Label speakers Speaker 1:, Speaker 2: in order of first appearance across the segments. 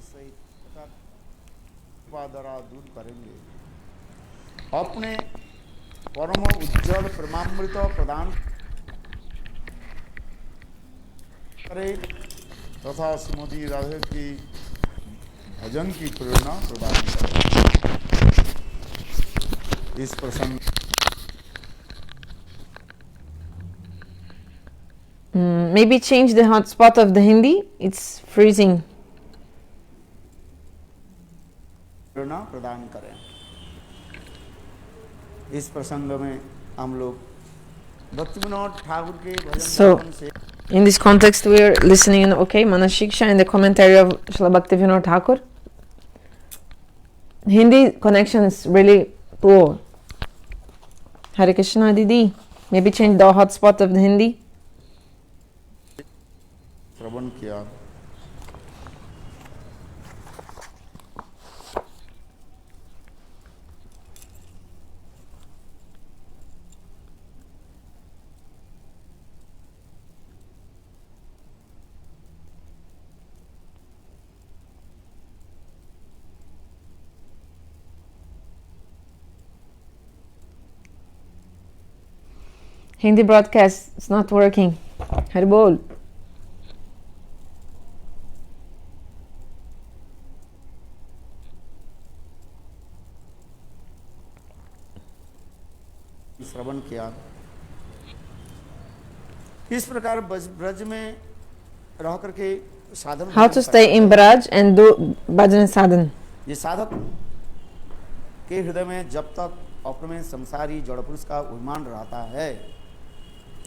Speaker 1: सहित अर्थात कृपा द्वारा दूर करेंगे, अपने परम उज्जवल प्रेमामृत प्रदान करे तथा श्रीमती राधे की भजन की प्रेरणा प्रदान करे। इस प्रसंग
Speaker 2: maybe change the hotspot of the Hindi. It's freezing.
Speaker 1: प्रेरणा प्रदान करें। इस प्रसंग में हम लोग भक्ति विनोद ठाकुर के भजन से
Speaker 2: in this context we are listening, okay, Manashiksha and the commentary of Srila Bhaktivinoda Thakur. Hindi connection is really poor. Hare Krishna Didi, maybe change the hotspot of the Hindi.
Speaker 1: श्रवण किया।
Speaker 2: Hindi broadcast, it's not working. Hari Bol.
Speaker 1: श्रवण किया। इस प्रकार ब्रज में रह करके साधन
Speaker 2: How to stay in Braj and do bhajan sadhan.
Speaker 1: ये साधक के हृदय में जब तक अपने संसारी जड़ पुरुष का अभिमान रहता है,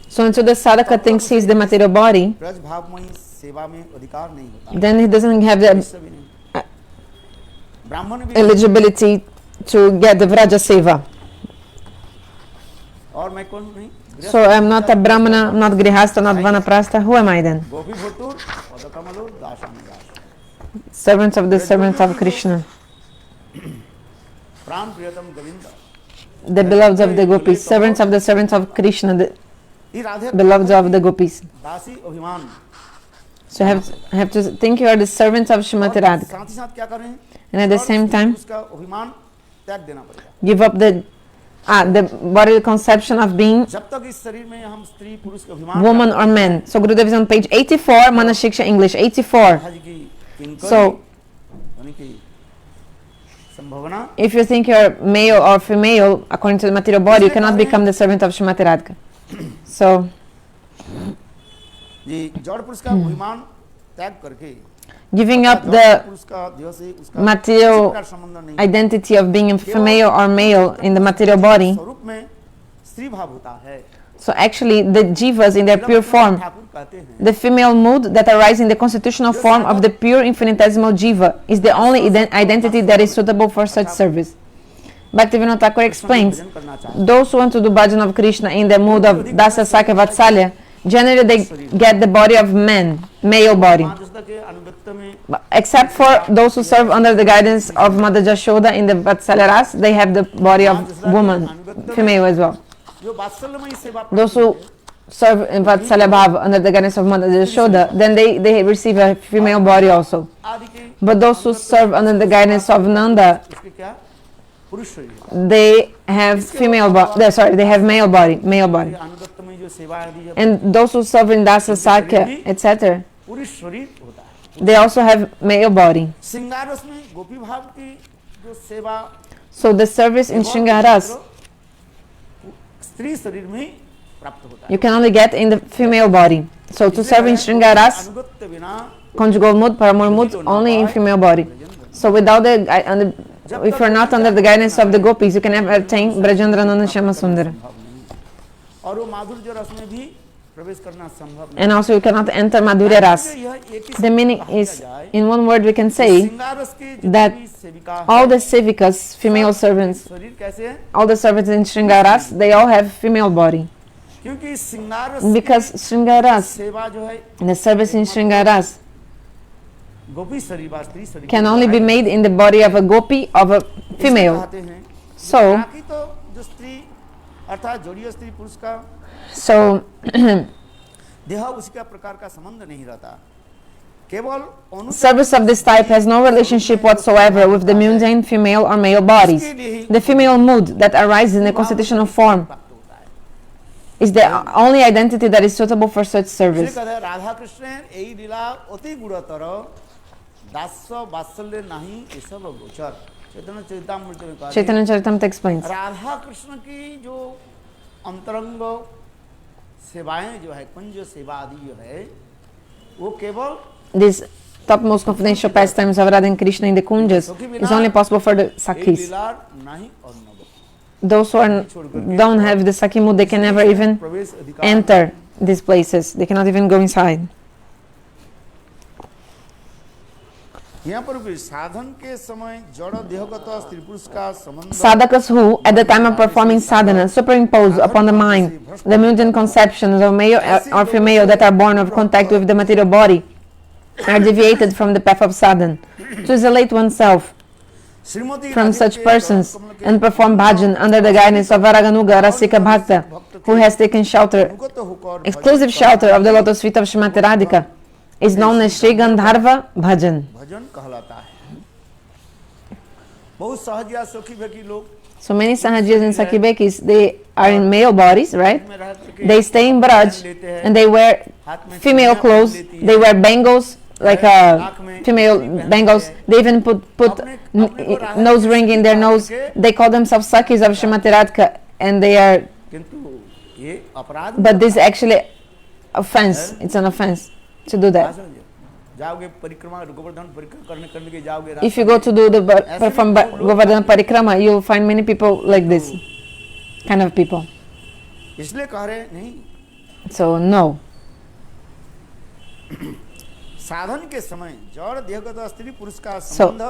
Speaker 2: So until the sadhaka thinks he is the material body,
Speaker 1: Braj भावमयी सेवा में अधिकार नहीं होता,
Speaker 2: then he doesn't have the
Speaker 1: ब्राह्मण भी
Speaker 2: eligibility to get the Vraja Seva.
Speaker 1: और मैं कौन नहीं,
Speaker 2: So I'm not a Brahmana, I'm not Grihastha, not Vanaprastha. Who am I then?
Speaker 1: Gopi भट्टुर पदकमलुर दासानुदास,
Speaker 2: Servants of the servants of Krishna,
Speaker 1: प्राण प्रियतम Govind,
Speaker 2: the beloveds of the gopis, servants of the servants of Krishna, the
Speaker 1: ये Radhe
Speaker 2: beloveds of the gopis.
Speaker 1: दासी अभिमान।
Speaker 2: So have to think you are the servants of Srimati Radhika.
Speaker 1: साथ ही साथ क्या करें,
Speaker 2: And at the same time,
Speaker 1: उसका अभिमान त्याग देना पड़ेगा।
Speaker 2: give up the bodily conception of being
Speaker 1: जब तक इस शरीर में हम स्त्री पुरुष के अभिमान
Speaker 2: woman or man. So Gurudev is on page 84, Manashiksha English, 84. So
Speaker 1: संभावना,
Speaker 2: if you think you are male or female according to the material body, you cannot become the servant of Srimati Radhika. So
Speaker 1: ये जड़ पुरुष का अभिमान त्याग करके
Speaker 2: giving up the material identity of being a female or male in the material body.
Speaker 1: स्वरूप में स्त्री भाव होता है।
Speaker 2: So actually the jivas in their pure form, the female mood that arises in the constitutional form of the pure infinitesimal jiva is the only identity that is suitable for such service. Bhaktivinoda Thakur explains, those who want to do bhajan of Krishna in the mood of Dasa Sakya Vatsalya, generally they get the body of man, male body. Except for those who serve under the guidance of Mother Jashoda in the Vatsalya Ras, they have the body of woman, female as well. Those who serve in Vatsalya Bhava under the guidance of Mother Jashoda, then they receive a female body also. But those who serve under the guidance of Nanda, they have they have male body. And those who serve in Dasa Sakya, etc., they also have male body. So the service in Shringaras, you can only get in the female body. So to serve in Shringaras, conjugal mood, paramour mood, only in female body. So without if you're not under the guidance of the gopis, you can never attain Brajendrananda Shama Sundara. And also you cannot enter Madhurya Ras. The meaning is, in one word we can say that all the sevikas, female servants, all the servants in Shringaras, they all have female body. Because Shringaras, the service in Shringaras, can only be made in the body of a gopi, of a female. So
Speaker 1: केवल
Speaker 2: Service of this type has no relationship whatsoever with the mundane female or male bodies. The female mood that arises in the constitutional form
Speaker 1: प्राप्त होता है।
Speaker 2: is the only identity that is suitable for such
Speaker 1: इसलिए
Speaker 2: service.
Speaker 1: कहते हैं राधा कृष्णेर এই লীলা অতি গুরুতর दास्य वात्सल्य नहीं ये सब गोचर चैतन्य चरितामृत में कहा
Speaker 2: Chaitanya Charitamrita explains.
Speaker 1: Radha Krishna की जो अंतरंग सेवाएं जो है कुंज सेवा आदि जो है वो केवल
Speaker 2: These topmost confidential pastimes of Radha and Krishna in the kunjas is only possible for the
Speaker 1: एक
Speaker 2: Sakis.
Speaker 1: लीला नहीं और नव
Speaker 2: Those who don't have the Saki mood, they can never even
Speaker 1: प्रवेश अधिकार
Speaker 2: enter these places. They cannot even go inside.
Speaker 1: यहाँ पर भी साधन के समय जड़ देहगत स्त्री पुरुष का संबंध
Speaker 2: Sadhakas who, at the time of performing sadhana, superimpose upon the mind the mundane conceptions of male or female that are born of contact with the material body, are deviated from the path of sadhana. To isolate oneself
Speaker 1: Shrimati
Speaker 2: from
Speaker 1: Radhika
Speaker 2: such
Speaker 1: के
Speaker 2: persons
Speaker 1: कमल के
Speaker 2: and perform bhajan under the guidance of Varaganuga Rasika Bhakta, who has taken shelter,
Speaker 1: अनुगत होकर
Speaker 2: exclusive shelter of the lotus feet of Srimati Radhika, is known as Sri Gandharva Bhajan.
Speaker 1: भजन कहलाता है। बहुत सहज या सुखी भकी लोग
Speaker 2: So many Sahajis and Sakibekis, they are in male bodies, right?
Speaker 1: में रह करके
Speaker 2: They stay in Braj and they wear female clothes, they wear bangles, like female bangles. They even put nose ring in their nose. They call themselves Sakis of Srimati Radhika, and they are,
Speaker 1: किंतु ये अपराध
Speaker 2: but this is actually offense. It's an offense to do that.
Speaker 1: जाओगे परिक्रमा गोवर्धन परिक्रमा करने के जाओगे
Speaker 2: If you go to do the perform Govardhana Parikrama, you'll find many people like this kind of people.
Speaker 1: इसलिए कह रहे नहीं
Speaker 2: So no.
Speaker 1: साधन के समय जड़ देहगत स्त्री पुरुष का संबंध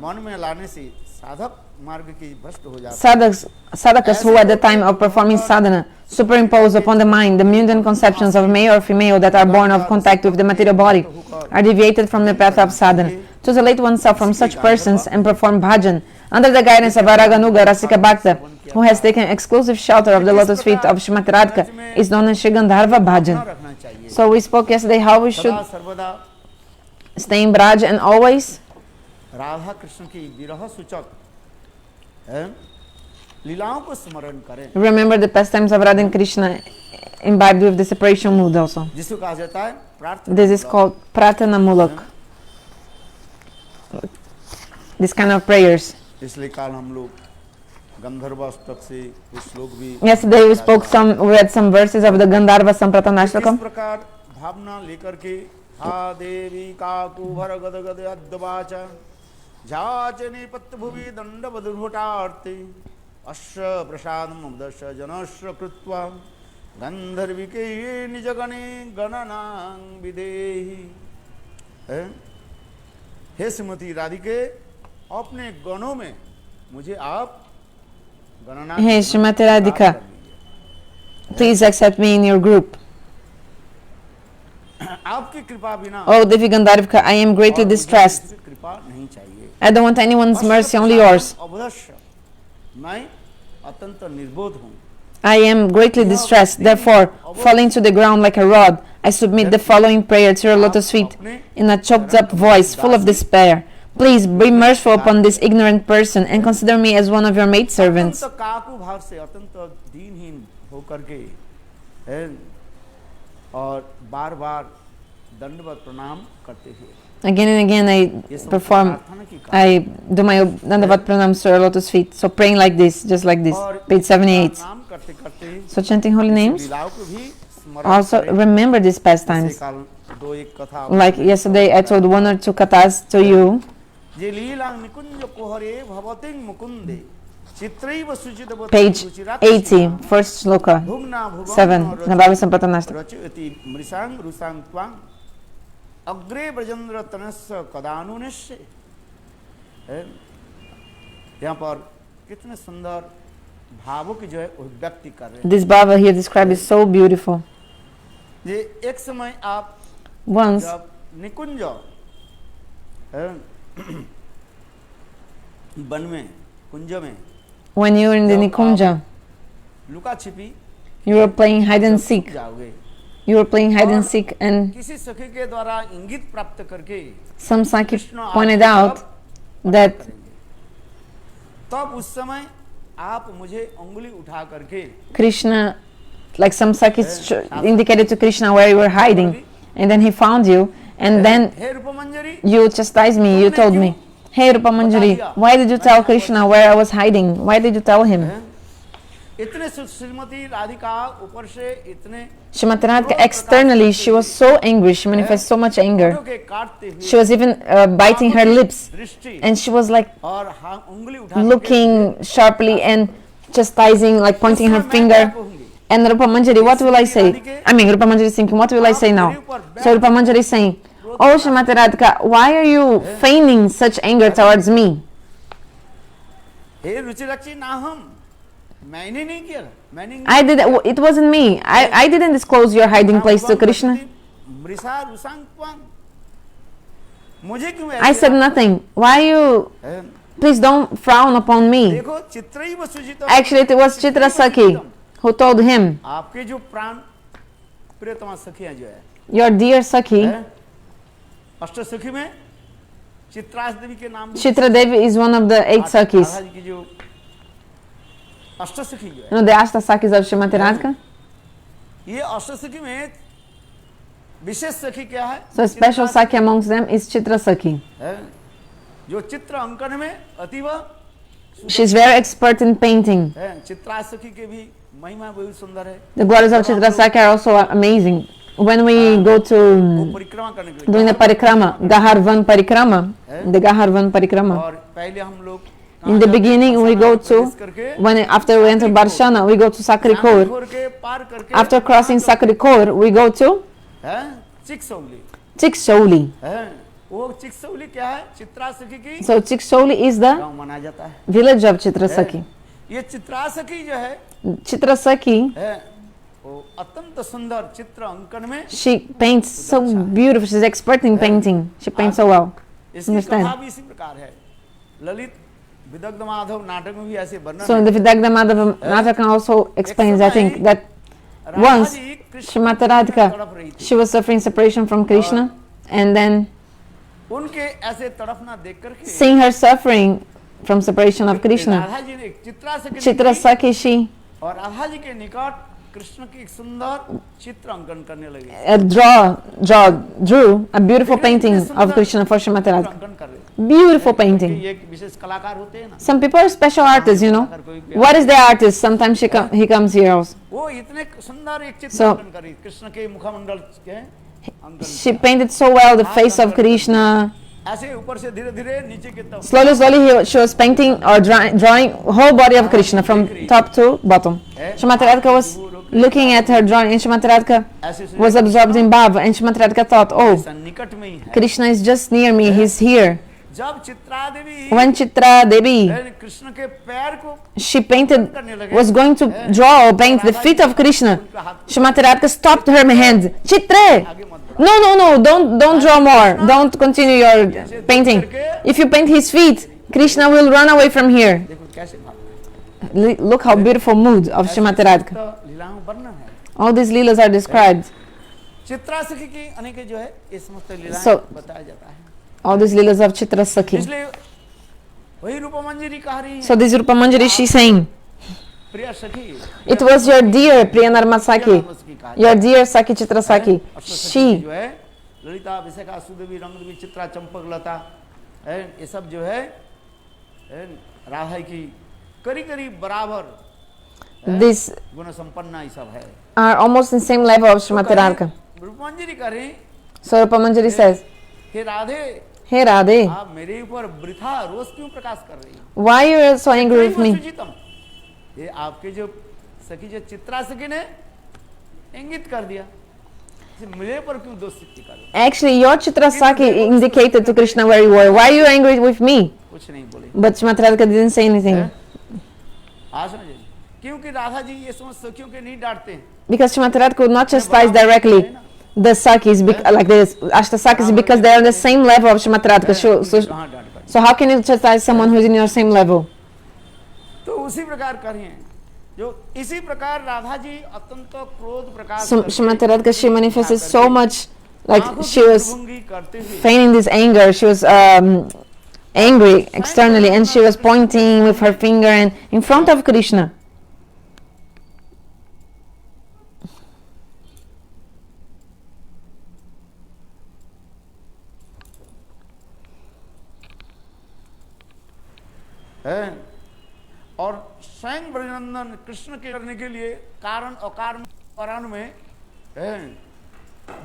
Speaker 1: मन में लाने से साधक मार्ग की भ्रष्ट हो जाता है।
Speaker 2: Sadhakas who at the time of performing sadhana superimpose upon the mind the mundane conceptions of male or female that are born of contact with the material body, are deviated from the path of sadhana. To isolate oneself from such persons and perform bhajan under the guidance of Varaganuga Rasika Bhakta, who has taken exclusive shelter of the lotus feet of Srimati Radhika, is known as Sri Gandharva Bhajan.
Speaker 1: रखना चाहिए
Speaker 2: So we spoke yesterday how we should
Speaker 1: सदा सर्वदा
Speaker 2: stay in Braj and always
Speaker 1: Radha Krishna की विरह सूचक लीलाओं को स्मरण करें
Speaker 2: remember the pastimes of Radha and Krishna imbibed with the separation mood also.
Speaker 1: जिसको कहा जाता है प्रार्थना
Speaker 2: This is called Pratana Mulak. This kind of prayers.
Speaker 1: इसलिए काल हम लोग गंधर्व अष्टक से कुछ श्लोक भी
Speaker 2: Yesterday we read some verses of the Gandharva
Speaker 1: इस
Speaker 2: Sampratanashtakam.
Speaker 1: प्रकार भावना लेकर के हा देवी काकुभर गद गद अद्वाचा जाचने पत्तभुवि दंड बदुर्भटार्ते अश्व प्रसादम उदश जनश्र कृत्वा गंधर्विके निजगणे गणनां विदेहि। हे श्रीमती राधिके अपने गणों में मुझे आप गणना
Speaker 2: Hey Srimati Radhika, please accept me in your group.
Speaker 1: आपकी कृपा बिना
Speaker 2: Oh Devi Gandharvika, I am greatly distressed.
Speaker 1: कृपा नहीं चाहिए।
Speaker 2: I don't want anyone's mercy, only yours.
Speaker 1: अवश्य मैं अत्यंत निर्बोध हूँ।
Speaker 2: I am greatly distressed, therefore, falling to the ground like a rod, I submit the following prayer to your lotus feet in a choked up voice full of despair. Please be merciful upon this ignorant person and consider me as one of your maidservants.
Speaker 1: अत्यंत काकु भाव से अत्यंत दीनहीन होकर के है और बार-बार दंडवत प्रणाम करते हुए
Speaker 2: Again and again I do my Dandavat pranams to your lotus feet. So praying like this, just like this, page 78.
Speaker 1: प्रणाम करते-करते
Speaker 2: So chanting holy names.
Speaker 1: लीलाओं को भी स्मरण
Speaker 2: Also
Speaker 1: करें।
Speaker 2: remember these pastimes.
Speaker 1: जैसे काल दो एक कथा
Speaker 2: Like yesterday I told one or two kathas to you.
Speaker 1: जे लीलां निकुंज कोहरे भवतिं Mukunde चित्रैव सुचितवती
Speaker 2: Page
Speaker 1: रुचिराक्षी
Speaker 2: 80, first sloka,
Speaker 1: Bhuvana भुवं
Speaker 2: 7, Nabhava Sampatanashtakam.
Speaker 1: रचयति मृषांग रुषांग त्वां अग्रे ब्रजेंद्र तनस्य कदानुनिश्य। यहाँ पर कितने सुंदर भावों की जो है अभिव्यक्ति कर रहे हैं।
Speaker 2: This Bhava here described is so beautiful.
Speaker 1: ये एक समय आप
Speaker 2: Once,
Speaker 1: जब निकुंज वन में कुंज में
Speaker 2: when you were in the Nikunja,
Speaker 1: लुका छिपी
Speaker 2: you were playing hide and seek.
Speaker 1: जाओगे
Speaker 2: You were playing hide and seek, and
Speaker 1: किसी सखी के द्वारा इंगित प्राप्त करके
Speaker 2: some Saki
Speaker 1: कृष्ण
Speaker 2: pointed
Speaker 1: आपको
Speaker 2: out
Speaker 1: तब
Speaker 2: that
Speaker 1: तब उस समय आप मुझे उंगली उठा करके
Speaker 2: Krishna, like some Sakis indicated to Krishna where you were hiding, and then he found you, and then
Speaker 1: hey Rupamanjari
Speaker 2: you chastised me, you told me, hey Rupamanjari, why did you tell Krishna where I was hiding? Why did you tell him?
Speaker 1: इतने श्रीमती राधिका ऊपर से इतने
Speaker 2: Srimati Radhika, externally, she was so angry, she manifested so much anger.
Speaker 1: के काटते हुए
Speaker 2: She was even biting her lips,
Speaker 1: दृष्टि
Speaker 2: and she was like
Speaker 1: और उंगली उठा
Speaker 2: looking sharply and chastising, like pointing her finger. And Rupa Manjari, what will I say? I mean, Rupa Manjari is thinking, what will I say now? So Rupa Manjari is saying, oh Srimati Radhika, why are you feigning such anger towards me?
Speaker 1: हे रुचि रक्षी ना हम मैंने नहीं किया मैंने
Speaker 2: I did it wasn't me. I didn't disclose your hiding place to Krishna.
Speaker 1: मृषा रुसांगपान मुझे क्यों
Speaker 2: I said nothing. Why you? Please don't frown upon me.
Speaker 1: देखो चित्रैव सुजितम
Speaker 2: Actually, it was Chitra Sakhi who told him,
Speaker 1: आपके जो प्राण प्रियतमा सखियां जो है
Speaker 2: your dear Sakhi,
Speaker 1: अष्ट सखी में चित्रास देवी के नाम
Speaker 2: Chitra Devi is one of the 8 Sakhis.
Speaker 1: Radha ji की जो अष्ट सखी जो है
Speaker 2: You know the Ashta Sakhis of Srimati Radhika?
Speaker 1: ये अष्ट सखी में विशेष सखी क्या है
Speaker 2: So a special Sakhi amongst them is Chitra Sakhi.
Speaker 1: है? जो चित्र अंकन में अतीव
Speaker 2: She's very expert in painting.
Speaker 1: है चित्रा सखी के भी महिमा बहुत सुंदर है
Speaker 2: The glories of Chitra Sakhi are also amazing. When we go to
Speaker 1: वो परिक्रमा करने के लिए
Speaker 2: doing the parikrama, Gaharvan parikrama, the Gaharvan parikrama.
Speaker 1: और पहले हम लोग
Speaker 2: In the beginning, we go to, when after we enter Barshana, we go to Sakri Kaur.
Speaker 1: खोर के पार करके
Speaker 2: After crossing Sakri Kaur, we go to
Speaker 1: है चिकसौली
Speaker 2: Chikshauli.
Speaker 1: है वो चिकसौली क्या है चित्रा सखी की
Speaker 2: So Chikshauli is the
Speaker 1: गांव माना जाता है
Speaker 2: village of Chitra Sakhi.
Speaker 1: ये चित्रा सखी जो है
Speaker 2: Chitra Sakhi,
Speaker 1: वो अत्यंत सुंदर चित्र अंकन में
Speaker 2: she paints so beautiful. She's expert in painting. She paints so well.
Speaker 1: इसकी
Speaker 2: Understand?
Speaker 1: कथा भी इसी प्रकार है ललित विदग्ध माधव नाटक में भी ऐसे वर्णन
Speaker 2: So in the Vidagda Madhava Nataka also explains, I think, that once Srimati Radhika, she was suffering separation from Krishna, and then
Speaker 1: उनके ऐसे तड़फना देख करके
Speaker 2: seeing her suffering from separation of Krishna,
Speaker 1: Radha ji ने चित्रा सखी
Speaker 2: Chitra Sakhi, she
Speaker 1: और राधा जी के निकट कृष्ण की एक सुंदर चित्र अंकन करने लगे
Speaker 2: drew a beautiful painting of Krishna for Srimati Radhika.
Speaker 1: अंकन कर रहे
Speaker 2: Beautiful painting.
Speaker 1: ये एक विशेष कलाकार होते हैं ना
Speaker 2: Some people are special artists, you know. What is the artist? Sometimes he comes here also.
Speaker 1: वो इतने सुंदर एक चित्र
Speaker 2: So-
Speaker 1: अंकन करी कृष्ण के मुखमंडल के अंकन
Speaker 2: She painted so well the face of Krishna.
Speaker 1: ऐसे ऊपर से धीरे धीरे नीचे की तरफ
Speaker 2: Slowly, she was painting or drawing whole body of Krishna from top to bottom. Srimati Radhika was looking at her drawing, and Srimati Radhika
Speaker 1: ऐसे
Speaker 2: was absorbed in bhava, and Srimati Radhika thought, oh,
Speaker 1: निकट में ही है
Speaker 2: Krishna is just near me, he's here.
Speaker 1: जब चित्रा देवी
Speaker 2: When Chitra Devi,
Speaker 1: Krishna के पैर को
Speaker 2: she painted, was going to draw or paint the feet of Krishna, Srimati Radhika stopped her hand. Chitre!
Speaker 1: आगे मत
Speaker 2: No, don't draw more. Don't continue your painting. If you paint his feet, Krishna will run away from here.
Speaker 1: देखो कैसे भाग
Speaker 2: Look how beautiful mood of Srimati Radhika.
Speaker 1: तो लीलाओं वर्णन है
Speaker 2: All these leelas are described.
Speaker 1: Chitra सखी की अनेक जो है ये समस्त लीलाएं
Speaker 2: So-
Speaker 1: बताया जाता है
Speaker 2: All these leelas of Chitra Sakhi.
Speaker 1: इसलिए वही रूपमंजरी कह रही है
Speaker 2: So this Rupa Manjari, she's saying,
Speaker 1: प्रिय सखी
Speaker 2: it was your dear Priyanarma Sakhi,
Speaker 1: सखी कहा
Speaker 2: your dear Sakhi Chitra Sakhi.
Speaker 1: अष्ट सखी
Speaker 2: She,
Speaker 1: जो है ललिता विशाखा सुदेवी रंगदेवी चित्रा चंपक लता है ये सब जो है राधा की करीब बराबर
Speaker 2: these
Speaker 1: गुण संपन्न ये सब है
Speaker 2: are almost in the same level of Srimati Radhika.
Speaker 1: Rupamanjari कह रही
Speaker 2: So Rupa Manjari says,
Speaker 1: हे राधे
Speaker 2: hey Radhe,
Speaker 1: आप मेरे ऊपर वृथा रोष क्यों प्रकाश कर रही हैं
Speaker 2: why you are so angry with me?
Speaker 1: सुजीतम ये आपके जो सखी जो चित्रा सखी ने इंगित कर दिया इसे मुझे पर क्यों दोष सिद्धि कर रहे हो?
Speaker 2: Actually, your Chitra Sakhi indicated to Krishna where you were. Why are you angry with me?
Speaker 1: कुछ नहीं बोले
Speaker 2: But Srimati Radhika didn't say anything.
Speaker 1: आज समझे क्योंकि राधा जी ये समस्त सखियों के नहीं डांटते हैं
Speaker 2: Because Srimati Radhika could not chastise directly the Sakis, like the Ashta Sakis, because they are on the same level of Srimati Radhika.
Speaker 1: कहाँ डांट पाए
Speaker 2: So how can you chastise someone who is in your same level?
Speaker 1: तो उसी प्रकार कर रहे हैं जो इसी प्रकार राधा जी अत्यंत क्रोध प्रकाश
Speaker 2: So Srimati Radhika, she manifested so much, like she was
Speaker 1: करते हुए
Speaker 2: feigning this anger. She was angry externally, and she was pointing with her finger and in front of Krishna.
Speaker 1: है और स्वयं ब्रजनंदन कृष्ण के करने के लिए कारण अकारण कारण में है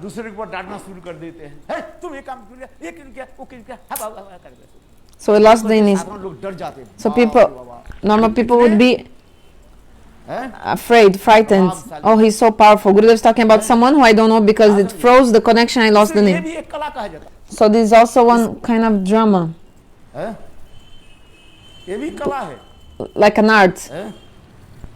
Speaker 1: दूसरे को डांटना शुरू कर देते हैं, है तुम ये काम क्यों किया, ये क्यों किया, वो क्यों किया, कर देते।
Speaker 2: So he lost in his.
Speaker 1: लोग डर जाते हैं।
Speaker 2: So people, normal people would be afraid, frightened. Oh, he's so powerful. Gurudev is talking about someone who I don't know because it froze the connection. I lost the
Speaker 1: ये
Speaker 2: name.
Speaker 1: भी एक कला कहा जाता
Speaker 2: So this is also one kind of drama,
Speaker 1: है, ये भी कला है,
Speaker 2: like an art.
Speaker 1: है?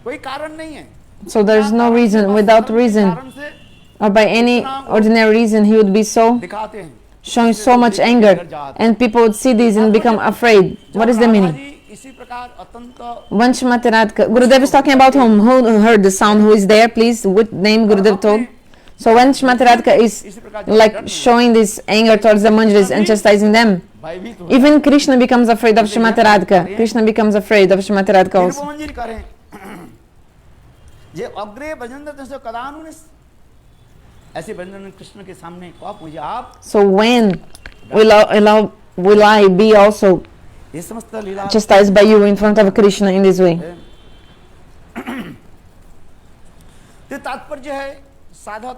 Speaker 1: कोई कारण नहीं है।
Speaker 2: So there's no reason, without reason,
Speaker 1: कारण से
Speaker 2: or by any ordinary reason, he would be so
Speaker 1: दिखाते हैं।
Speaker 2: showing so much anger, and people would see this and become afraid. What is the meaning?
Speaker 1: इसी प्रकार अत्यंत
Speaker 2: When Srimati Radhika, Gurudev is talking about whom? Who heard the sound? Who is there? Please, what name Gurudev told? So when Srimati Radhika is like showing this anger towards the Manjaris and chastising them,
Speaker 1: भयभीत हो
Speaker 2: even Krishna becomes afraid of Srimati Radhika. Krishna becomes afraid of Srimati Radhika also.
Speaker 1: मंजिल करें जे अग्रे भजन से कदानु ऐसे भजन कृष्ण के सामने आप मुझे आप
Speaker 2: So when will I be also
Speaker 1: ये समस्त लीला
Speaker 2: chastised by you in front of Krishna in this way?
Speaker 1: तो तात्पर्य है साधक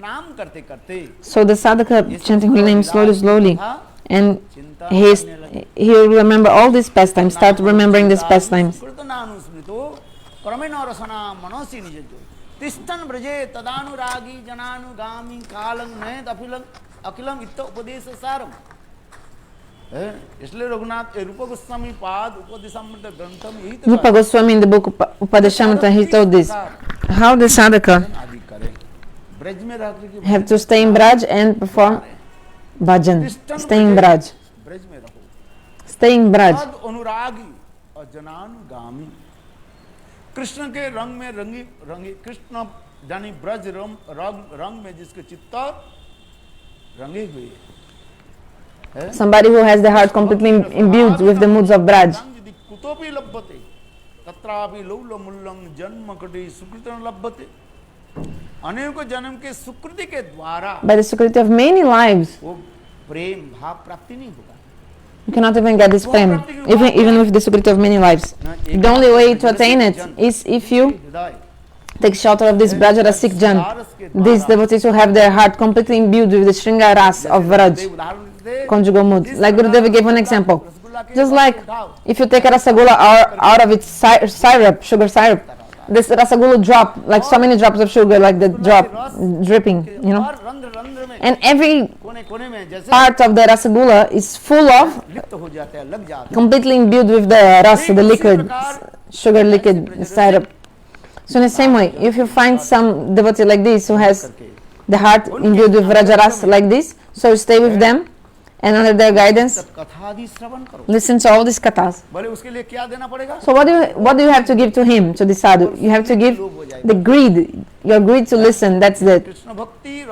Speaker 1: नाम करते करते
Speaker 2: So the sadhaka chanting holy name slowly, and he will remember all these pastimes, start remembering these pastimes.
Speaker 1: क्रमेण रसना मनोसी निज जो तिष्ठन ब्रजे तदानुरागी जनानुगामी कालं नयत अखिलम इत्त उपदेश सारम। इसलिए रघुनाथ रूप गोस्वामी पाद उपदेशामृत ग्रंथम यही तो
Speaker 2: Rupa Goswami in the book Upadeshamrita, he told this, how the sadhaka
Speaker 1: आदि करे ब्रज में रह करके
Speaker 2: have to stay in Braj and perform bhajan. Stay in Braj.
Speaker 1: Braj में रहो
Speaker 2: Stay in Braj.
Speaker 1: तद अनुरागी और जनानुगामी कृष्ण के रंग में रंगी कृष्ण यानी ब्रज रंग में जिसके चित्त रंगे हुए है।
Speaker 2: Somebody who has the heart completely imbued with the moods of Braj.
Speaker 1: यदि कुतोपि लभ्यते तत्रापि लौलमुल्लं जन्म कटे सुकृतं लभ्यते। अनेकों जन्म के सुकृति के द्वारा
Speaker 2: By the security of many lives,
Speaker 1: वो प्रेम भाव प्राप्ति नहीं होगा।
Speaker 2: you cannot even get this prem, even with the security of many lives. The only way to attain it is if you take shelter of this Brajarasik Jan, these devotees who have their heart completely imbued with the Shringa Ras of Vraj, conjugal mood. Like Gurudev gave an example. Just like if you take a rasagula out of its syrup, sugar syrup, this rasagula drop, like so many drops of sugar, like the drop dripping, you know. And every part of the rasagula is full of, completely imbued with the ras, the liquid, sugar liquid syrup. So in the same way, if you find some devotee like this who has the heart imbued with Vrajaras like this, so stay with them and under their guidance, listen to all these kathas. So what do you have to give to him, to the sadhu? You have to give the greed, your greed to listen, that's it.
Speaker 1: Krishna भक्ति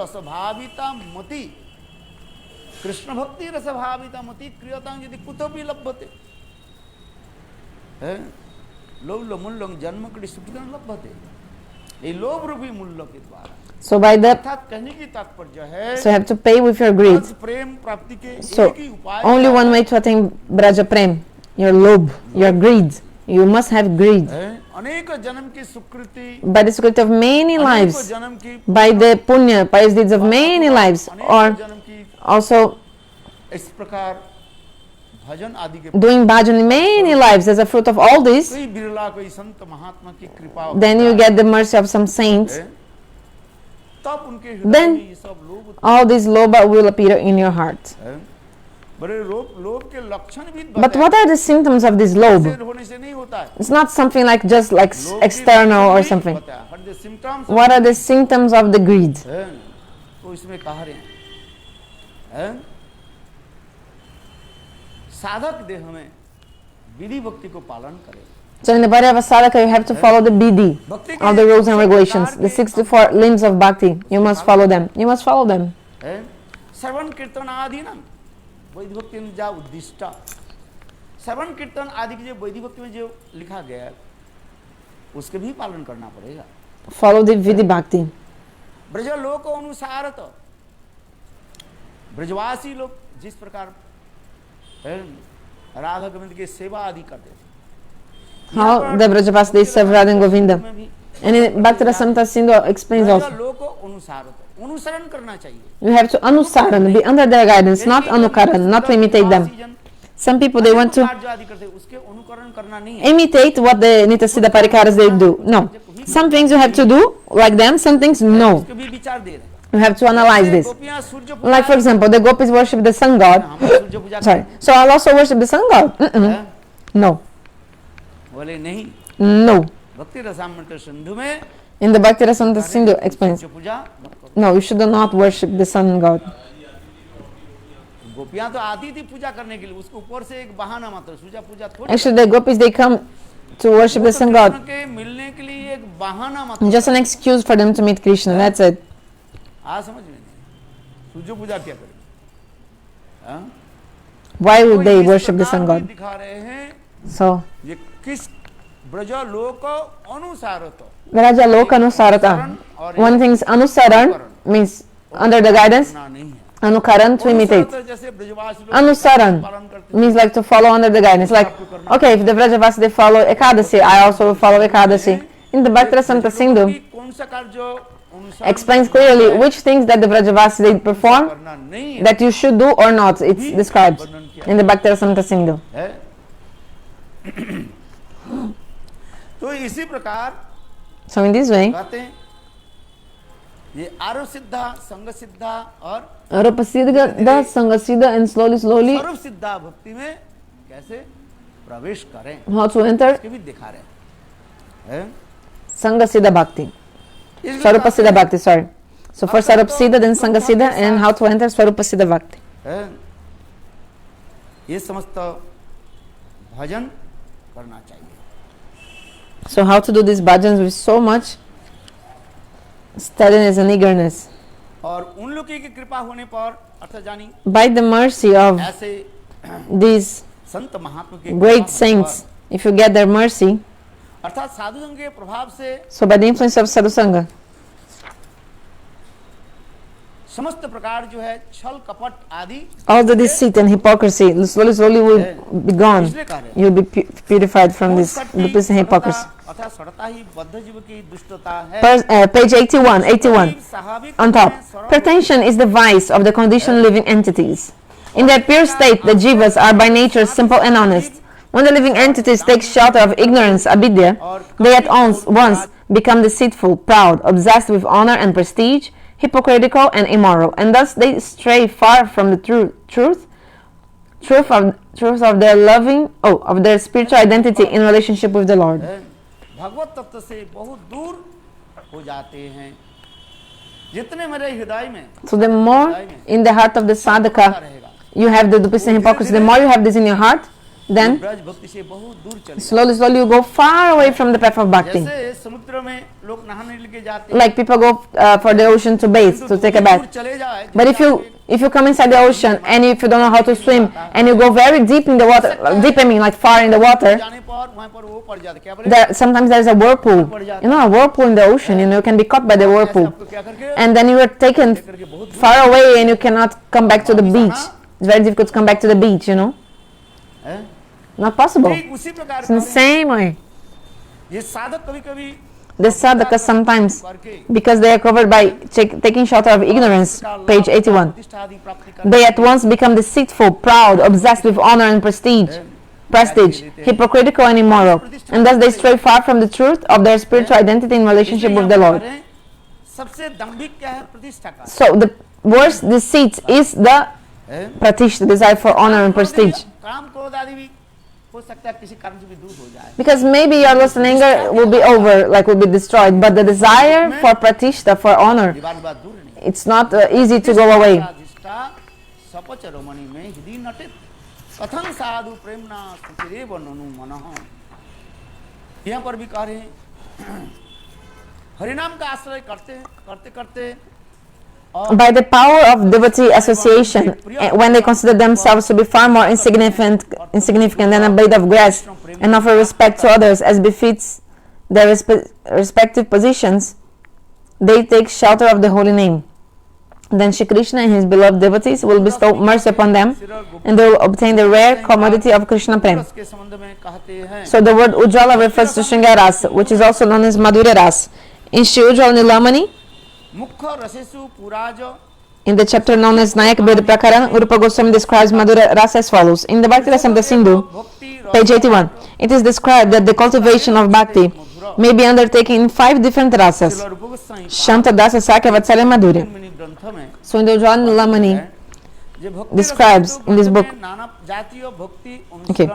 Speaker 1: रसभाविता मति क्रियतां यदि कुतोपि लभ्यते है लोभ मूल्यं जन्म कड़ी सुकृतं लभ्यते। ये लोभ रूपी मूल्य के द्वारा
Speaker 2: So by that,
Speaker 1: कहने की तात्पर्य है
Speaker 2: so you have to pay with your greed.
Speaker 1: प्रेम प्राप्ति के
Speaker 2: So
Speaker 1: एक ही उपाय
Speaker 2: only one way to attain Braja Prem, your lobh, your greed. You must have greed.
Speaker 1: अनेक जन्म की सुकृति
Speaker 2: By the security of many lives,
Speaker 1: जन्म की
Speaker 2: by the punya, pious deeds of many lives, or
Speaker 1: जन्म की
Speaker 2: also
Speaker 1: इस प्रकार भजन आदि के
Speaker 2: doing bhajan in many lives as a fruit of all this,
Speaker 1: कोई बिरला कोई संत महात्मा की कृपा
Speaker 2: then you get the mercy of some saints.
Speaker 1: तब उनके हृदय
Speaker 2: Then
Speaker 1: में ये सब लोभ
Speaker 2: all this lobha will appear in your heart.
Speaker 1: बड़े लोभ के लक्षण भी
Speaker 2: But what are the symptoms of this lobh?
Speaker 1: होने से नहीं होता है।
Speaker 2: It's not something like just like external or something.
Speaker 1: But the symptoms
Speaker 2: What are the symptoms of the greed?
Speaker 1: तो इसमें कह रहे हैं साधक देह में विधि भक्ति को पालन करे।
Speaker 2: So in the Bhairava Sadhaka, you have to follow the BD, all the rules and regulations, the 64 limbs of bhakti. You must follow them. You must follow them.
Speaker 1: श्रवण कीर्तन आदि ना वैदिक भक्ति में जा उद्दिष्ट श्रवण कीर्तन आदि की जो वैदिक भक्ति में जो लिखा गया है उसके भी पालन करना पड़ेगा.
Speaker 2: Follow the Vidhi Bhakti.
Speaker 1: Braj लोक अनुसार तो ब्रजवासी लोग जिस प्रकार राधा गोविंद की सेवा आदि करते थे.
Speaker 2: How the Brajavasi they serve Radha and Govinda. And in Bhaktirasamrita Sindhu explains also.
Speaker 1: लोक अनुसार तो अनुसरण करना चाहिए.
Speaker 2: You have to anusaran, be under their guidance, not anukaran, not to imitate them. Some people they want to imitate what the Nityasiddha Parikaras they do. No. Some things you have to do like them, some things no. You have to analyze this. Like for example, the gopis worship the sun god. Sorry. So I'll also worship the sun god. No. No. In the Bhakti Rasamrita Sindhu explains. No, you should not worship the sun god. Actually, the gopis they come to worship the sun god. Just an excuse for them to meet Krishna. That's it. Why would they worship the sun god? So, Vraja Loka Anusarata. One thing is Anusaran means under the guidance. Anukaran to imitate. Anusaran means like to follow under the guidance. Like, okay, if the Vrajavasi they follow Ekadasi, I also will follow Ekadasi. In the Bhakti Rasamrita Sindhu explains clearly which things that the Vrajavasi they perform that you should do or not. It's described in the Bhakti Rasamrita Sindhu. So in this way, Arupa Siddha, Sangha Siddha, and slowly how to enter Sangha Siddha Bhakti. Swarupa Siddha Bhakti, sorry. So first Arupa Siddha, then Sangha Siddha, and how to enter Swarupa Siddha Bhakti. So how to do these bhajans with so much steadiness and eagerness. By the mercy of these great saints, if you get their mercy, so by the influence of Sadhu Sangha, all the deceit and hypocrisy slowly will be gone. You will be purified from this duplicity and hypocrisy. Page 81. On top. Pretension is the vice of the conditioned living entities. In their pure state, the jivas are by nature simple and honest. When the living entities take shelter of ignorance, avidya, they at once become deceitful, proud, obsessed with honor and prestige, hypocritical and immoral, and thus they stray far from the truth of their loving, of their spiritual identity in relationship with the Lord. So the more in the heart of the sadhaka you have the duplicity and hypocrisy, the more you have this in your heart, then slowly you go far away from the path of bhakti. Like people go for the ocean to bathe, to take a bath. But if you come inside the ocean and if you don't know how to swim and you go very deep in the water, like far in the water, sometimes there's a whirlpool. A whirlpool in the ocean, you can be caught by the whirlpool. And then you are taken far away and you cannot come back to the beach. It's very difficult to come back to the beach, Not possible. It's in the same way. The sadhaka sometimes, because they are covered by taking shelter of ignorance, page 81, they at once become deceitful, proud, obsessed with honor and prestige, hypocritical and immoral, and thus they stray far from the truth of their spiritual identity in relationship with the Lord. So the worst deceit is the pratishta, desire for honor and prestige. Because maybe your lust and anger will be over, will be destroyed, but the desire for pratishta, for honor, it's not easy to go away.
Speaker 1: यहाँ पर भी कह रहे हैं हरिनाम का आश्रय करते करते
Speaker 2: By the power of devotee association, when they consider themselves to be far more insignificant than a blade of grass, and offer respect to others as befits their respective positions, they take shelter of the holy name. Then Shri Krishna and his beloved devotees will bestow mercy upon them, and they will obtain the rare commodity of Krishna Prem. So the word Ujjwala refers to Shringar Rasa, which is also known as Madhurya Rasa. In Shri Ujjwala Nilamani, in the chapter known as Nayak Ved Prakaran, Urupa Goswami describes Madhurya Rasa as follows. In the Bhakti Rasamrita Sindhu, page 81, it is described that the cultivation of bhakti may be undertaken in 5 different rasas: Shanta, Dasa, Sakya, Vatsalya, Madhurya. So in the Ujjwala Nilamani describes in this book, okay.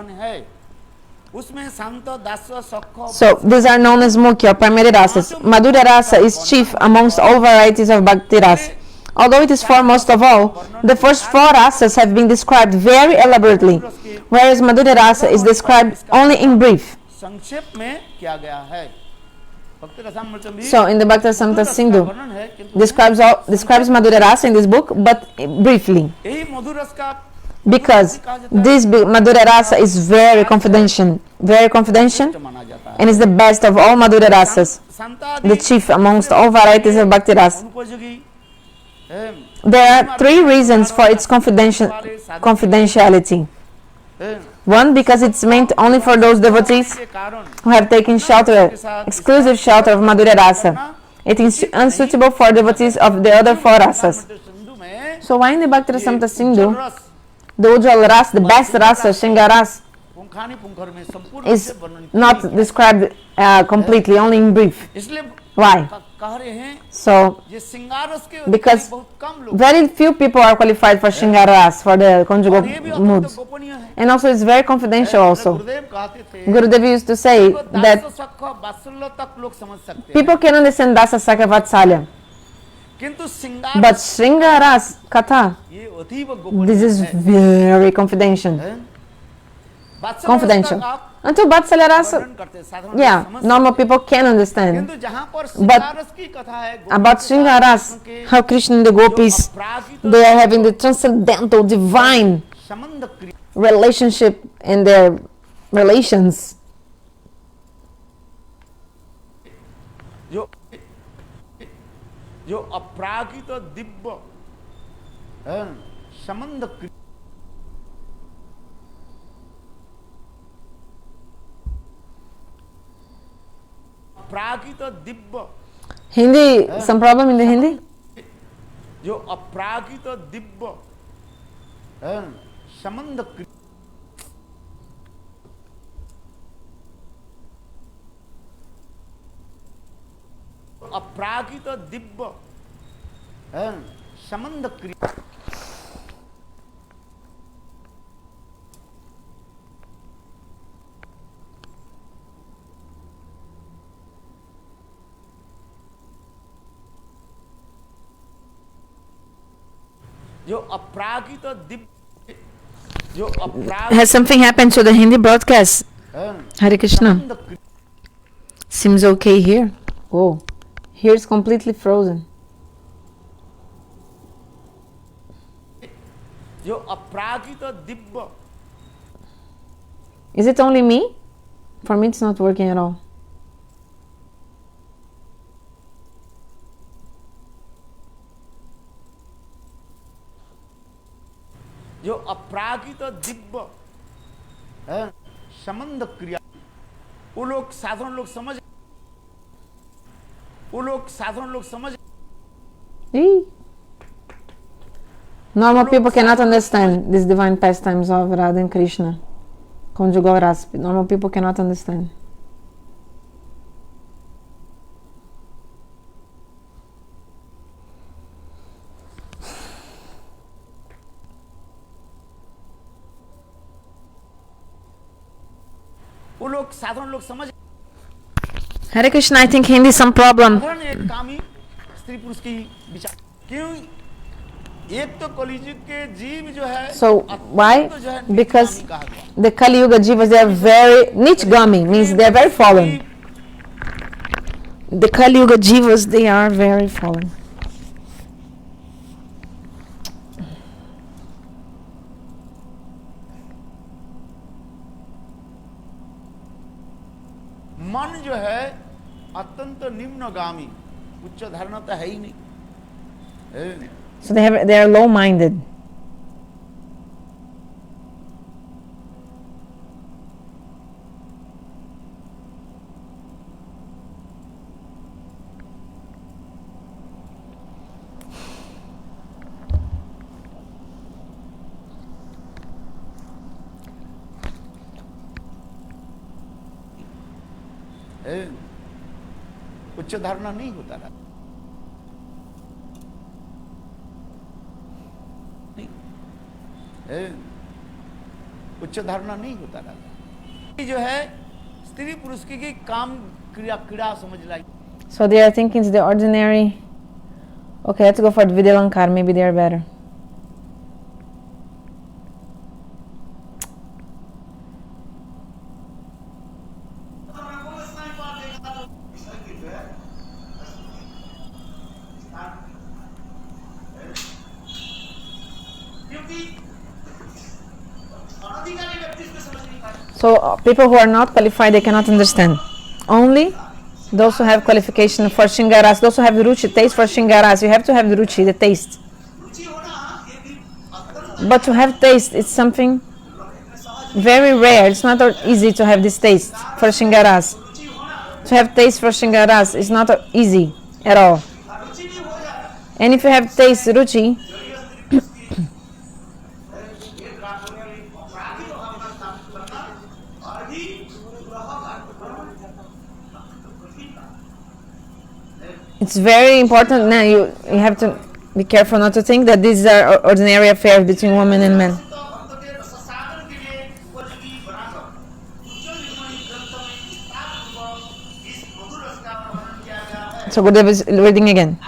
Speaker 2: So these are known as Mukhya, primary rasas. Madhurya Rasa is chief amongst all varieties of Bhakti Rasa. Although it is foremost of all, the first 4 rasas have been described very elaborately, whereas Madhurya Rasa is described only in brief. So in the Bhakti Rasamrita Sindhu describes Madhurya Rasa in this book, but briefly, because this Madhurya Rasa is very confidential, and is the best of all Madhurya Rasas, the chief amongst all varieties of Bhakti Rasa. There are 3 reasons for its confidentiality. 1, because it's meant only for those devotees who have taken exclusive shelter of Madhurya Rasa. It is unsuitable for devotees of the other 4 rasas. So why in the Bhakti Rasamrita Sindhu, the Ujjwala Rasa, the best rasa, Shringar Rasa, is not described completely, only in brief? Why? So, because very few people are qualified for Shringar Rasa, for the conjugal moods. And also it's very confidential also. Gurudev used to say that people can understand Dasa, Sakya, Vatsalya. But Shringar Rasa, Katha, this is very confidential. Until Vatsalya Rasa, yeah, normal people can understand. But about Shringar Rasa, how Krishna and the gopis, they are having the transcendental, divine relationship in their relations. Hindi, some problem in the Hindi? Has something happened to the Hindi broadcast? Hare Krishna. Seems okay here. Oh, here it's completely frozen. Is it only me? For me it's not working at all.
Speaker 1: जो अपरागित दिव्य संबंध क्रिया, वो लोग साधारण लोग समझ
Speaker 2: Normal people cannot understand these divine pastimes of Radha and Krishna, conjugal rasa. Normal people cannot understand. Hare Krishna, I think Hindi is some problem.
Speaker 1: एक तो कलियुग के जीव जो है
Speaker 2: So why?
Speaker 1: अत्यंत जो है
Speaker 2: Because
Speaker 1: नीचगामी कहा गया।
Speaker 2: the Kali Yuga Jivas, they are very nichgami, means they are very fallen. The Kali Yuga Jivas, they are very fallen.
Speaker 1: मन जो है अत्यंत निम्नगामी, उच्च धारणा तो है ही नहीं।
Speaker 2: So they are low-minded.
Speaker 1: उच्च धारणा नहीं होता रहा, उच्च धारणा नहीं होता रहा। जो है स्त्री पुरुष की काम क्रिया समझ लाई।
Speaker 2: So they are thinking it's the ordinary. Okay, let's go for Vidyalankar. Maybe they are better. So people who are not qualified, they cannot understand. Only those who have qualification for Shingaras, those who have ruchi, taste for Shingaras, you have to have the ruchi, the taste. But to have taste, it's something very rare. It's not easy to have this taste for Shingaras. To have taste for Shingaras is not easy at all. And if you have taste, ruchi, it's very important. Now you have to be careful not to think that these are ordinary affairs between women and men. So Gurudev is reading again.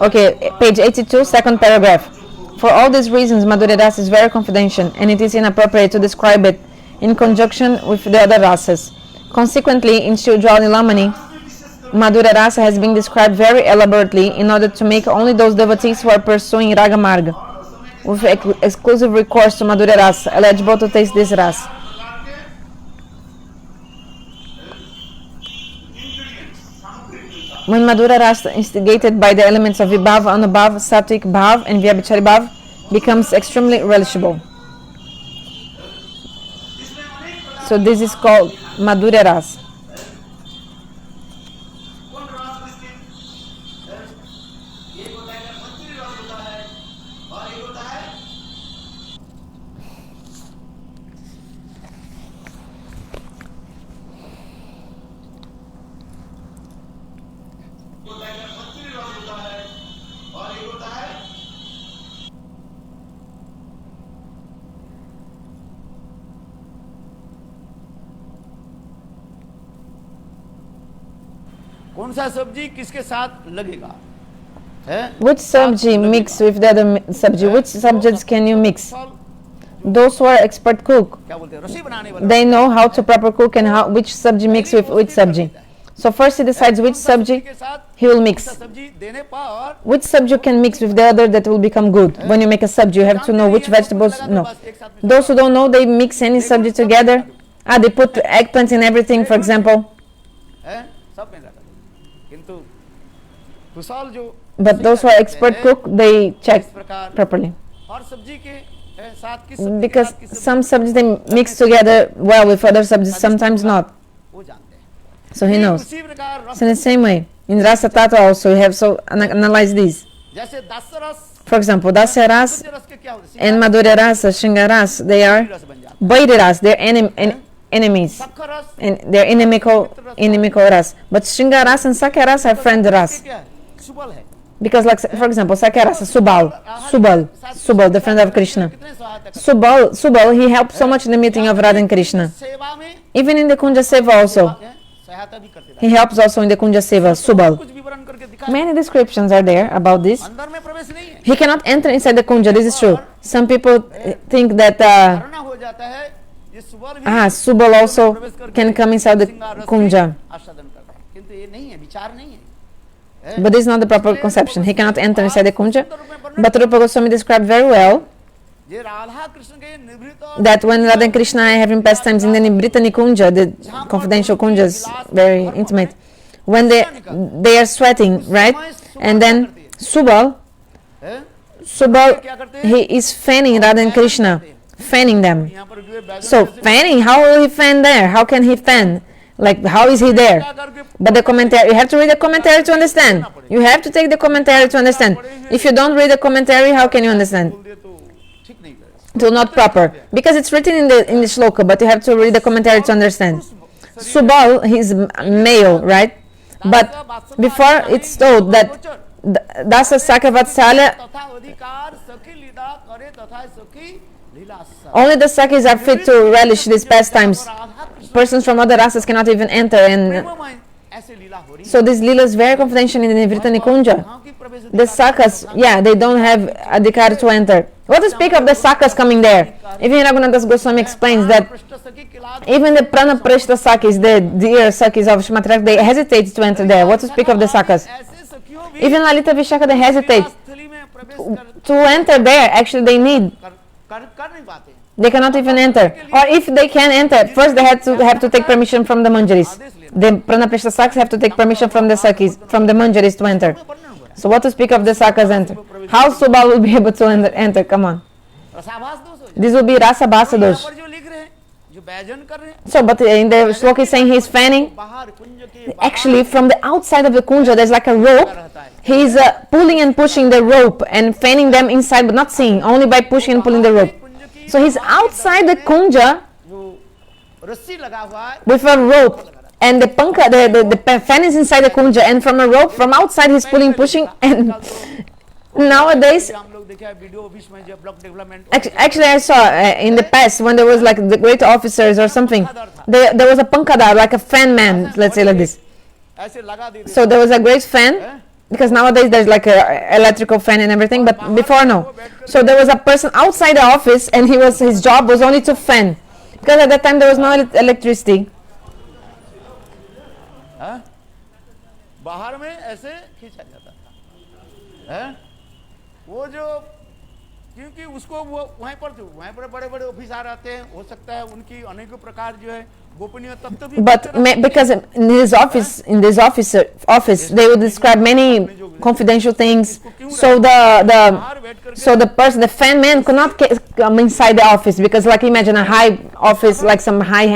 Speaker 2: Okay, page 82, second paragraph. For all these reasons, Madhurya Rasa is very confidential, and it is inappropriate to describe it in conjunction with the other rasas. Consequently, in Shivjwal Nilamani, Madhurya Rasa has been described very elaborately in order to make only those devotees who are pursuing Raga Marga with exclusive recourse to Madhurya Rasa eligible to taste this rasa. When Madhurya Rasa, instigated by the elements of Vibhav, Anubhav, Sattvic Bhav and Vyabhichari Bhav, becomes extremely relishable. So this is called Madhurya Rasa.
Speaker 1: कौन सा सब्जी किसके साथ लगेगा है?
Speaker 2: Which sabji mix with the other sabji? Which subjects can you mix? Those who are expert cook,
Speaker 1: क्या बोलते हैं रसोई बनाने वाले
Speaker 2: they know how to proper cook and how which sabji mix with which sabji. So first he decides which sabji
Speaker 1: के साथ
Speaker 2: he will mix.
Speaker 1: सब्जी देने पर
Speaker 2: Which sabji you can mix with the other that will become good. When you make a sabji, you have to know which vegetables. No, those who don't know, they mix any sabji together. They put eggplants in everything, for example.
Speaker 1: है सब में लगा किंतु कुशल जो
Speaker 2: But those who are expert cook, they check
Speaker 1: इस प्रकार
Speaker 2: properly.
Speaker 1: हर सब्जी के साथ किस सब्जी के
Speaker 2: Because
Speaker 1: साथ किस
Speaker 2: some sabjis they mix together well with other sabjis, sometimes not.
Speaker 1: वो जानते हैं
Speaker 2: So he knows.
Speaker 1: उसी प्रकार रस
Speaker 2: So in the same way, in Rasa Tattva also we have so analyze these.
Speaker 1: जैसे दस रस
Speaker 2: For example, Dasya Ras
Speaker 1: रस के क्या होते
Speaker 2: and Madhurya Rasa, Shringa Ras, they are
Speaker 1: रस बन जाते
Speaker 2: Vaidya Ras, they're enemies.
Speaker 1: शक्कर रस
Speaker 2: And they're inimical Ras. But Shringa Ras and Sakya Ras are friend Ras.
Speaker 1: क्या है सुबल है
Speaker 2: Because like, for example, Sakya Rasa, Subal, the friend of Krishna.
Speaker 1: कितने सहायता
Speaker 2: Subal, he helped so much in the meeting of Radha and Krishna.
Speaker 1: सेवा में
Speaker 2: Even in the Kunja Seva also.
Speaker 1: सहायता सहायता भी करते
Speaker 2: He helps also in the Kunja Seva, Subal.
Speaker 1: कुछ विवरण करके दिखाया।
Speaker 2: Many descriptions are there about this.
Speaker 1: अंदर में प्रवेश नहीं है।
Speaker 2: He cannot enter inside the Kunja, this is true. Some people think that
Speaker 1: धारणा हो जाता है ये सुबल भी
Speaker 2: Subal also can come inside the Kunja.
Speaker 1: आस्वादन करता है, किंतु ये नहीं है, विचार नहीं है।
Speaker 2: But this is not the proper conception. He cannot enter inside the Kunja. But Rupa Goswami described very well
Speaker 1: ये राधा कृष्ण के निवृत्त
Speaker 2: that when Radha and Krishna are having pastimes in the Nibrita Nikunja, the confidential kunjas, very intimate, when they are sweating, right? And then Subal, he is fanning Radha and Krishna, fanning them.
Speaker 1: यहाँ पर जो है
Speaker 2: So fanning, how will he fan there? How can he fan? Like, how is he there? But the commentary, you have to read the commentary to understand. You have to take the commentary to understand. If you don't read the commentary, how can you understand?
Speaker 1: बोल दिए तो ठीक नहीं करेगा।
Speaker 2: So not proper, because it's written in the shloka, but you have to read the commentary to understand. Subal, he's male, right? But before it's told that Dasa Sakya Vatsalya,
Speaker 1: तथा अधिकार सखी लीला करे तथा सखी लीला सा।
Speaker 2: only the Sakis are fit to relish these pastimes. Persons from other rasas cannot even enter, and
Speaker 1: प्रेममय ऐसे लीला हो रही है।
Speaker 2: so this lila is very confidential in the Nivrita Nikunja.
Speaker 1: यहाँ की प्रवेश
Speaker 2: The Sakas, yeah, they don't have adhikar to enter. What to speak of the Sakas coming there? Even Raghunath Goswami explains that
Speaker 1: पृष्ठ सखी किला
Speaker 2: even the Prana Prishta Sakis, the dear Sakis of Shmatrak, they hesitate to enter there. What to speak of the Sakas?
Speaker 1: ऐसे सखियों भी
Speaker 2: Even Lalita Vishaka, they hesitate
Speaker 1: स्थली में प्रवेश
Speaker 2: to enter there. Actually, they need.
Speaker 1: कर नहीं पाते।
Speaker 2: They cannot even enter. Or if they can enter, first they have to take permission from the Manjaris. The Prana Prishta Sakas have to take permission from the Sakis, from the Manjaris to enter. So what to speak of the Sakas enter? How Subal will be able to enter? Come on.
Speaker 1: रसाभास दोष हो जाए।
Speaker 2: This will be Rasa Bhasa
Speaker 1: यहाँ
Speaker 2: dosh.
Speaker 1: पर जो लिख रहे हैं, जो व्यजन कर रहे हैं,
Speaker 2: So, but in the shloka is saying he's fanning.
Speaker 1: बाहर कुंज के
Speaker 2: Actually, from the outside of the kunja, there's like a rope. He's pulling and pushing the rope and fanning them inside, but not seeing, only by pushing and pulling the rope. So he's outside the kunja
Speaker 1: जो रस्सी लगा हुआ है,
Speaker 2: with a rope, and the panka, the fan is inside the kunja, and from a rope from outside he's pulling, pushing, and nowadays.
Speaker 1: हम लोग देखे video office में जो block development
Speaker 2: Actually, I saw in the past when there was like the great officers or something, there was a pankadar, like a fan man, let's say like this.
Speaker 1: ऐसे लगा दे
Speaker 2: So there was a great fan, because nowadays there's like a electrical fan and everything, but before no. So there was a person outside the office, and his job was only to fan, because at that time there was no electricity.
Speaker 1: बाहर में ऐसे खींचा जाता था, हैं? वो जो क्योंकि उसको वो वहीं पर बड़े बड़े ऑफिसर आते हैं, हो सकता है उनकी अनेकों प्रकार जो है गोपनीय तत्व भी
Speaker 2: But because in this office, they would describe many confidential things. So the person, the fan man, could not come inside the office, because, like, imagine a high office, like some high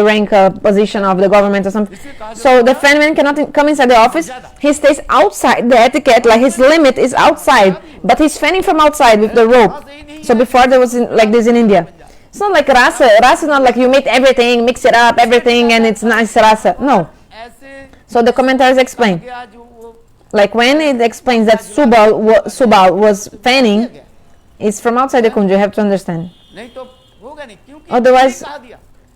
Speaker 2: rank position of the government or something. So the fan man cannot come inside the office. He stays outside. The etiquette, like his limit, is outside, but he's fanning from outside with the rope. So before there was like this in India. It's not like rasa. Rasa is not like you make everything, mix it up, everything, and it's nice rasa. No. So the commentaries explain. Like when it explains that Subal was fanning, it's from outside the kunja. You have to understand. Otherwise,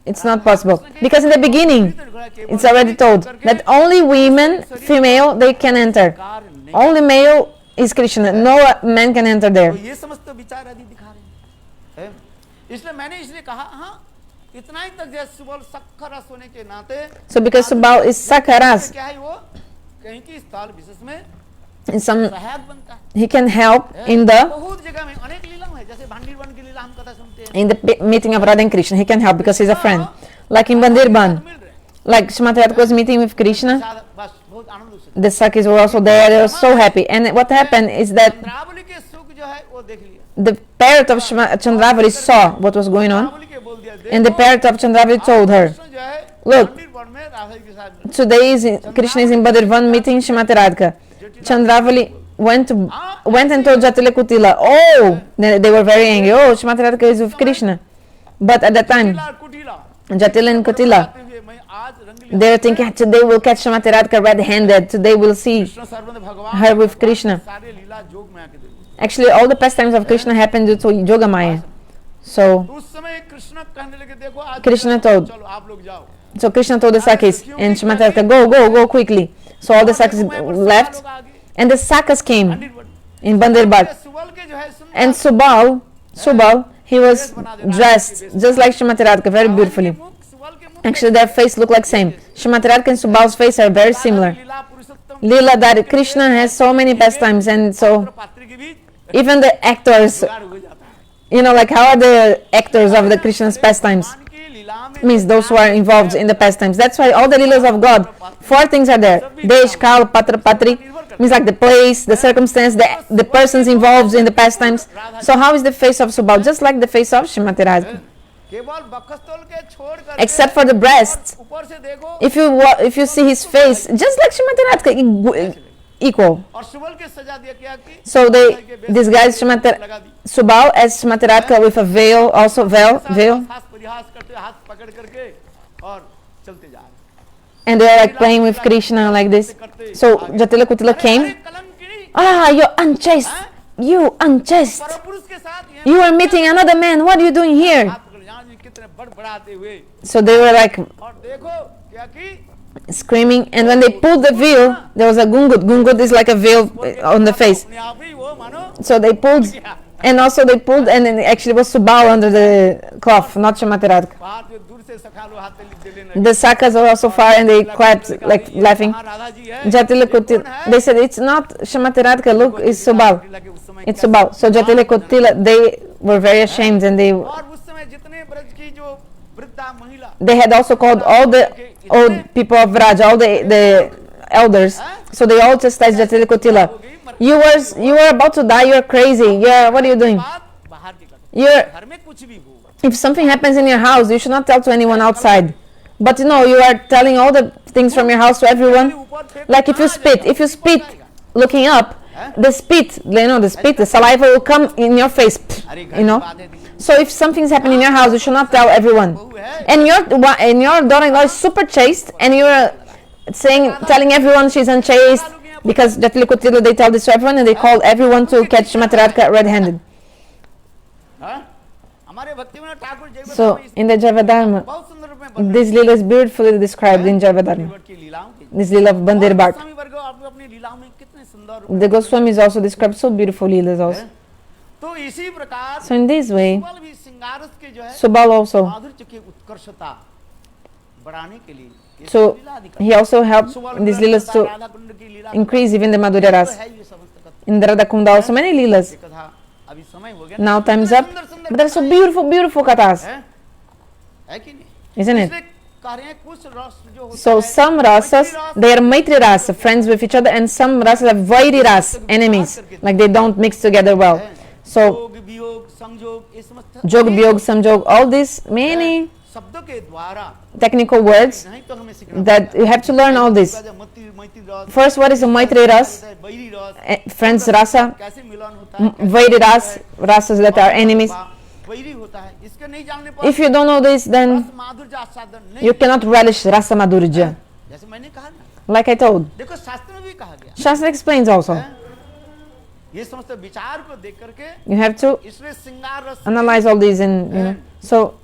Speaker 2: it's not possible. Because in the beginning, it's already told that only women, female, they can enter. Only male is Krishna. No man can enter there.
Speaker 1: इसलिए मैंने कहा हाँ इतना ही तक जैसे सुबल सक्खरस होने के नाते
Speaker 2: So because Subal is sakharas,
Speaker 1: क्या है वो कहीं की स्थल विशेष में
Speaker 2: in some
Speaker 1: सहायक बनता है
Speaker 2: he can help in the
Speaker 1: बहुत जगह में अनेक लीला है जैसे भांडीवन की लीला हम कथा सुनते हैं
Speaker 2: in the meeting of Radha and Krishna. He can help because he's a friend. Like in Bandirban, like Shrimati Radhika was meeting with Krishna,
Speaker 1: बस बहुत आनंद से
Speaker 2: the Sakis were also there. They were so happy. And what happened is that
Speaker 1: Chandravali के सुख जो है वो देख लिया
Speaker 2: the parrot of Chandravali saw what was going on,
Speaker 1: Chandravali के बोल दिया
Speaker 2: and the parrot of Chandravali told her,
Speaker 1: Krishna जो है
Speaker 2: look,
Speaker 1: भांडीवन में राधा के साथ
Speaker 2: today Krishna is in Badirvan meeting Shrimati Radhika. Chandravali went and told Jatila Kutila, oh, they were very angry, oh, Shrimati Radhika is with Krishna. But at that time,
Speaker 1: कुटीला
Speaker 2: Jatila and Kutila,
Speaker 1: मैं आज रंग
Speaker 2: they were thinking, today we'll catch Shrimati Radhika red-handed, today we'll see
Speaker 1: Krishna सर्वंद भगवान
Speaker 2: her with Krishna.
Speaker 1: सारे लीला जोग में आके देखो
Speaker 2: Actually, all the pastimes of Krishna happened due to Yogamaya. So,
Speaker 1: उस समय कृष्ण कहने लगे देखो आज
Speaker 2: Krishna told,
Speaker 1: चलो आप लोग जाओ
Speaker 2: So Krishna told the Sakis and Shrimati Radhika, go quickly. So all the Sakis left and the Sakas came in Banderbagh. And Subal, he was dressed just like Shrimati Radhika, very beautifully. Actually, their face looked like same. Shrimati Radhika and Subal's face are very similar. Leela, that Krishna has so many pastimes, and so even the actors, like how are the actors of the Krishna's pastimes? Means those who are involved in the pastimes. That's why all the Leelas of God, 4 things are there. Desh, Kal, Patra, Patri, means like the place, the circumstance, the persons involved in the pastimes. So how is the face of Subal? Just like the face of Shrimati Radhika. Except for the breast. If you see his face, just like Shrimati Radhika, equal. So they disguised Subal as Shrimati Radhika with a veil, also veil. And they are like playing with Krishna like this. So Jatila Kutila came. You're unchaste. You unchaste. You are meeting another man. What are you doing here? So they were like screaming, and when they pulled the veil, there was a gungut. Gungut is like a veil on the face. So they pulled, and also they pulled, and then actually it was Subal under the cloth, not Shrimati Radhika. The Sakas are also far, and they clapped like laughing. Jatila Kutila, they said it's not Shrimati Radhika. Look, it's Subal. It's Subal. So Jatila Kutila, they were very ashamed, and they had also called all the old people of Vraj, all the elders. So they all chastised Jatila Kutila. You were about to die. You're crazy. What are you doing? If something happens in your house, you should not tell to anyone outside. But you are telling all the things from your house to everyone. Like if you spit looking up, the saliva will come in your face. So if something's happening in your house, you should not tell everyone. And your daughter-in-law is super chaste, and you're telling everyone she's unchaste, because Jatila Kutila, they tell this to everyone, and they call everyone to catch Shrimati Radhika red-handed. So in the Javadharma, this Leela is beautifully described in Javadharma. This Leela of Banderbagh. The Goswamis also described so beautiful Leelas also. So in this way, Subal also, so he also helped in these Leelas to increase even the Madhurya Rasa. In the Radha Kunda also many Leelas. Now time's up, but they're so beautiful, beautiful kathas, isn't it? So some rasas, they are Maitri Rasa, friends with each other, and some rasas are Vairi Rasa, enemies, like they don't mix together well. So Jog, Vyog, Samjog, all these many technical words that you have to learn all this. First, what is a Maitri Rasa? Friends Rasa, Vairi Rasa, rasas that are enemies. If you don't know this, then you cannot relish Rasa Madhurya. Like I told, Shastra explains also. You have to analyze all these, and so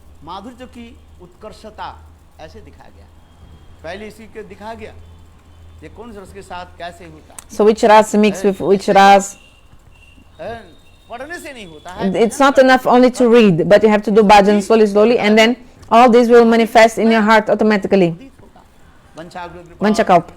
Speaker 2: so which ras mix with which ras. It's not enough only to read, but you have to do bhajan slowly, and then all this will manifest in your heart automatically. Vanchakalp.